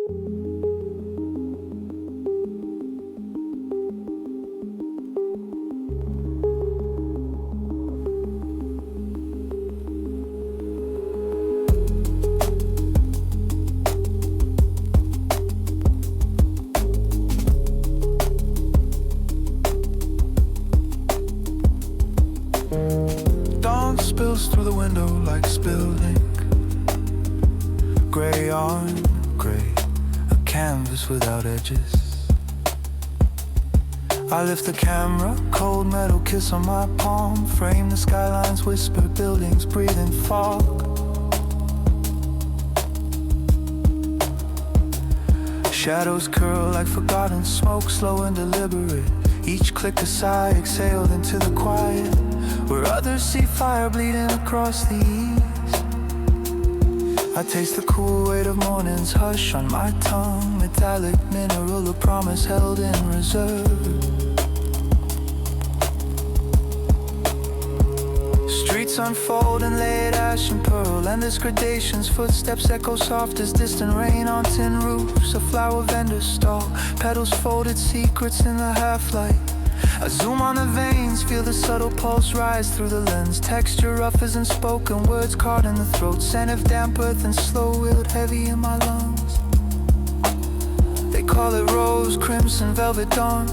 Dawn spills through the window like spilled ink. Gray on gray, a canvas without edges. I lift the camera, cold metal kiss on my palm. Frame the skylines, whisper buildings, breathing fog. Shadows curl like forgotten smoke, slow and deliberate. Each click a sigh exhaled into the quiet, where others see fire bleeding across the east. I taste the cool weight of morning's hush on my tongue, metallic mineral of promise held in reserve. Streets unfold in late ash and pearl, endless gradations, footsteps echo soft as distant rain on tin roofs. A flower vendor stall, petals folded, secrets in the half-light. I zoom on the veins, feel the subtle pulse rise through the lens. Texture rough as unspoken words caught in the throat. Scent of damp earth and slow-willed heavy in my lungs. They call it rose, crimson, velvet dawn.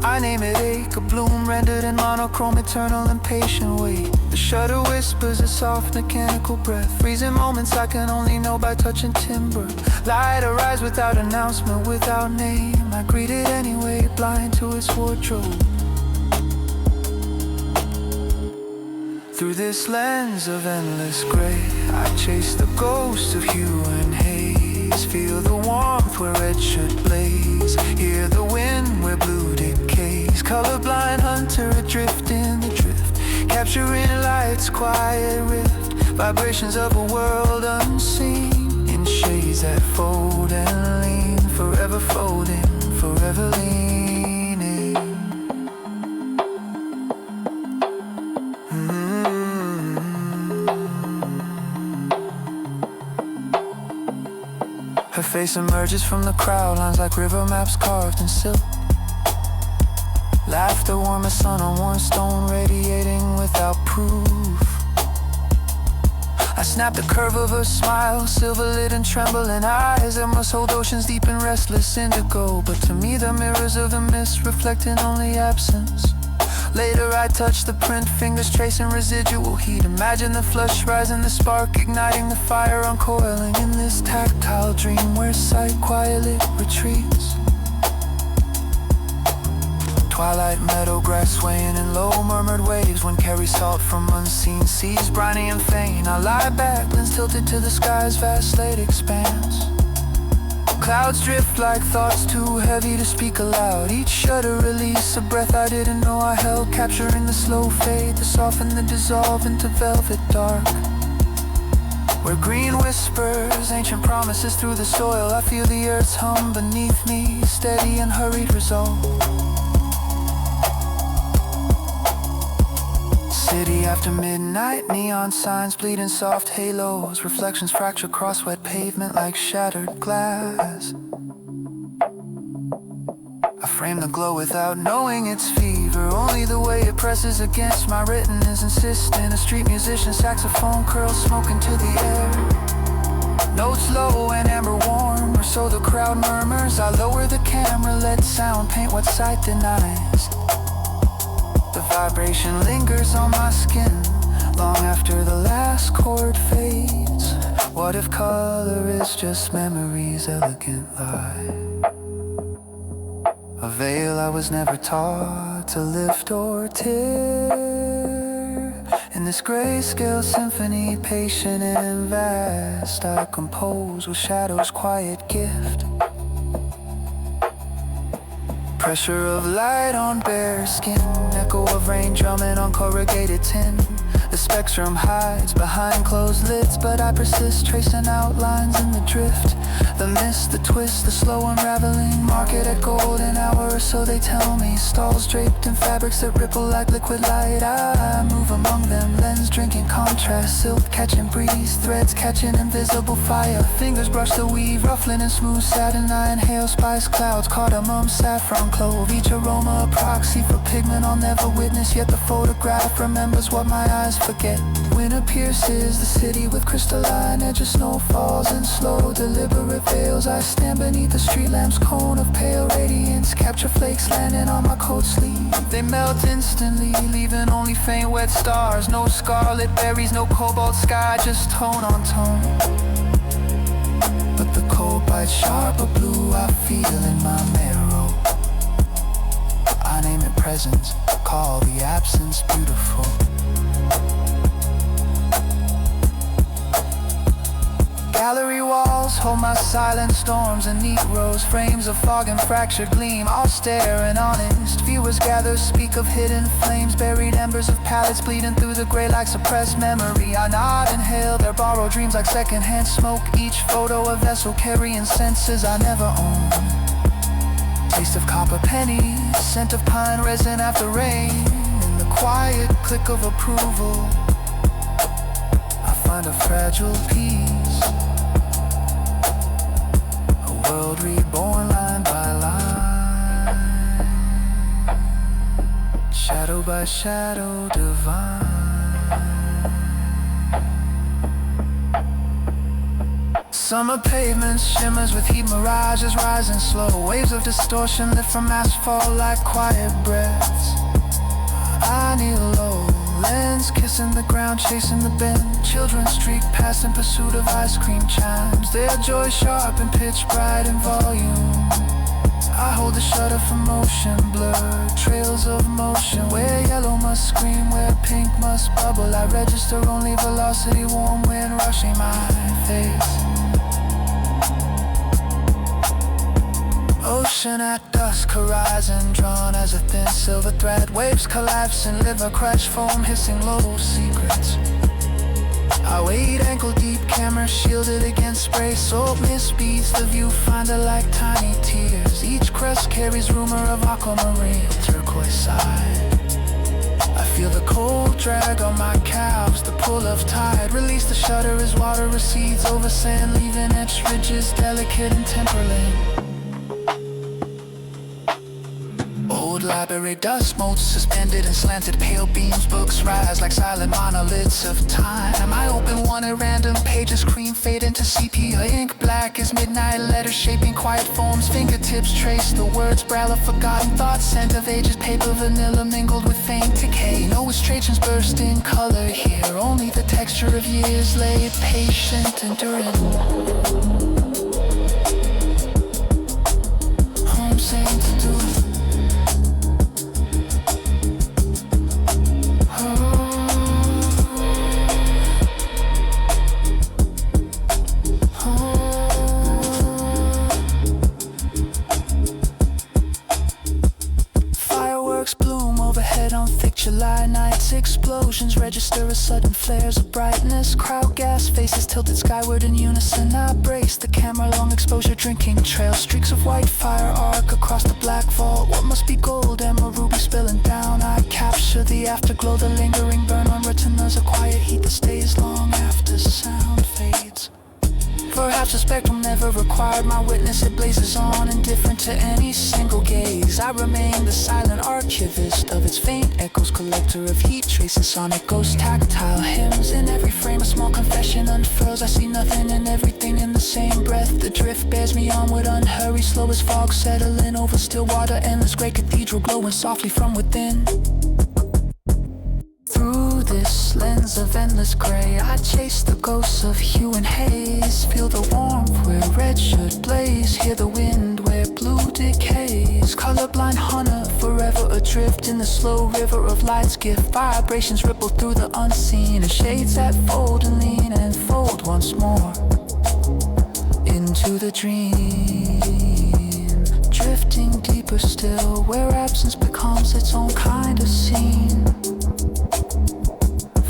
I name it ache, a bloom rendered in monochrome, eternal impatient wait. The shutter whispers a soft mechanical breath, freezing moments I can only know by touching timber. Light arise without announcement, without name. I greet it anyway, blind to its wardrobe. Through this lens of endless gray, I chase the ghost of hue and haze. Feel the warmth where red should blaze, hear the wind where blue decays. Colorblind hunter adrift in the drift, capturing light's quiet rift. Vibrations of a world unseen, in shades that fold and lean. Forever folding, forever leaning. Her face emerges from the crowd, lines like river maps carved in silk. Laughter warm as sun on warm stone, radiating without proof. I snap the curve of her smile, silver lit and trembling eyes that must hold oceans deep and restless indigo. But to me the mirrors of the mist reflecting only absence. Later I touch the print, fingers tracing residual heat. Imagine the flush rising, the spark igniting, the fire uncoiling. In this tactile dream where sight quietly retreats. Twilight meadow grass swaying in low murmured waves. Wind carries salt from unseen seas, briny and faint. I lie back, lens tilted to the sky's vast late expanse. Clouds drift like thoughts too heavy to speak aloud. Each shudder release a breath I didn't know I held, capturing the slow fade to soften the dissolve into velvet dark. Where green whispers ancient promises through the soil, I feel the earth's hum beneath me, steady and hurried resolve. City after midnight, neon signs bleeding soft halos. Reflections fracture across wet pavement like shattered glass. I frame the glow without knowing its fever. Only the way it presses against my retinas insistent. A street musician, saxophone curls smoke into the air. Notes low and amber warm, or so the crowd murmurs. I lower the camera, let sound paint what sight denies. The vibration lingers on my skin long after the last chord fades. What if color is just memory's elegant lie? A veil I was never taught to lift or tear. In this grayscale symphony, patient and vast, I compose with shadow's quiet gift. Pressure of light on bare skin, echo of rain drumming on corrugated tin. The spectrum hides behind closed lids, but I persist tracing outlines in the drift. The mist, the twist, the slow unraveling. Market at golden hour, or so they tell me. Stalls draped in fabrics that ripple like liquid light. I move among them, lens drinking contrast. Silk catching breeze, threads catching invisible fire. Fingers brush the weave, ruffling in smooth satin. I inhale spice clouds, cardamom, saffron, clove. Each aroma a proxy for pigment I'll never witness. Yet the photograph remembers what my eyes forget. Winter pierces the city with crystalline edges. Snow falls in slow, deliberate veils. I stand beneath the street lamp's cone of pale radiance. Capture flakes landing on my coat sleeve. They melt instantly, leaving only faint wet stars. No scarlet berries, no cobalt sky, just tone on tone. But the cold bites sharper blue I feel in my marrow. I name it presence, call the absence beautiful. Gallery walls hold my silent storms and neat rows. Frames of fog and fractured gleam, austere and honest. Viewers gather, speak of hidden flames. Buried embers of palettes bleeding through the gray like suppressed memory. I nod and hail their borrowed dreams like secondhand smoke. Each photo a vessel carrying senses I never owned. Taste of copper pennies, scent of pine resin after rain. In the quiet click of approval, I find a fragile peace. World reborn line by line, shadow by shadow divine. Summer pavements shimmers with heat, mirages rising slow. Waves of distortion lift from asphalt like quiet breaths. I kneel low, lens kissing the ground, chasing the bend. Children streak past in pursuit of ice cream chimes. Their joy sharp and pitch bright in volume. I hold the shutter for motion, blurred trails of motion. Where yellow must scream, where pink must bubble. I register only velocity, warm wind rushing my face. Ocean at dusk, horizon drawn as a thin silver thread. Waves collapse and liver crash, foam hissing low secrets. I wade ankle deep, camera shielded against spray. Salt mist beats the viewfinder like tiny tears. Each crest carries rumor of aquamarine, turquoise side. I feel the cold drag on my calves, the pull of tide. Release the shutter as water recedes over sand, leaving etched ridges delicate and temperate. Old library dust motes suspended in slanted pale beams. Books rise like silent monoliths of time. I open one at random, pages cream fade into sepia. Ink black as midnight letters shaping quiet forms. Fingertips trace the words, braille of forgotten thoughts. Scent of ages, paper vanilla mingled with faint decay. No illustrations burst in color here, only the texture of years laid patient, enduring. Home saying to do. July nights, explosions register as sudden flares of brightness. Crowd gas, faces tilted skyward in unison. I brace the camera, long exposure, drinking trail. Streaks of white fire arc across the black vault. What must be gold, emerald, ruby spilling down. I capture the afterglow, the lingering burn on retinas. A quiet heat that stays long after sound fades. Perhaps the spectrum never required my witness. It blazes on, indifferent to any single gaze. I remain the silent archivist of its faint echoes, collector of heat traces, sonic ghost, tactile hymns. In every frame a small confession unfurls. I see nothing and everything in the same breath. The drift bears me onward, unhurried, slow as fog settling over still water. Endless great cathedral glowing softly from within. Through this lens of endless gray, I chase the ghosts of hue and haze. Feel the warmth where red should blaze. Hear the wind where blue decays. Colorblind hunter, forever adrift in the slow river of light's gift. Vibrations ripple through the unseen, and shades that fold and lean and fold once more into the dream. Drifting deeper still, where absence becomes its own kind of scene.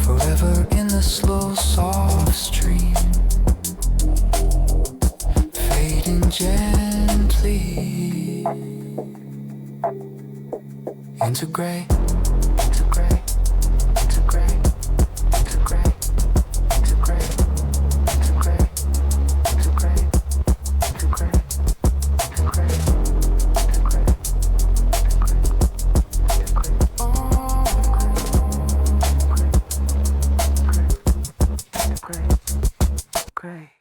Forever in the slow, soft stream. gently into gray, into gray, into gray, into gray, into gray, into gray, into gray, into gray, into gray, into gray, into gray, gray.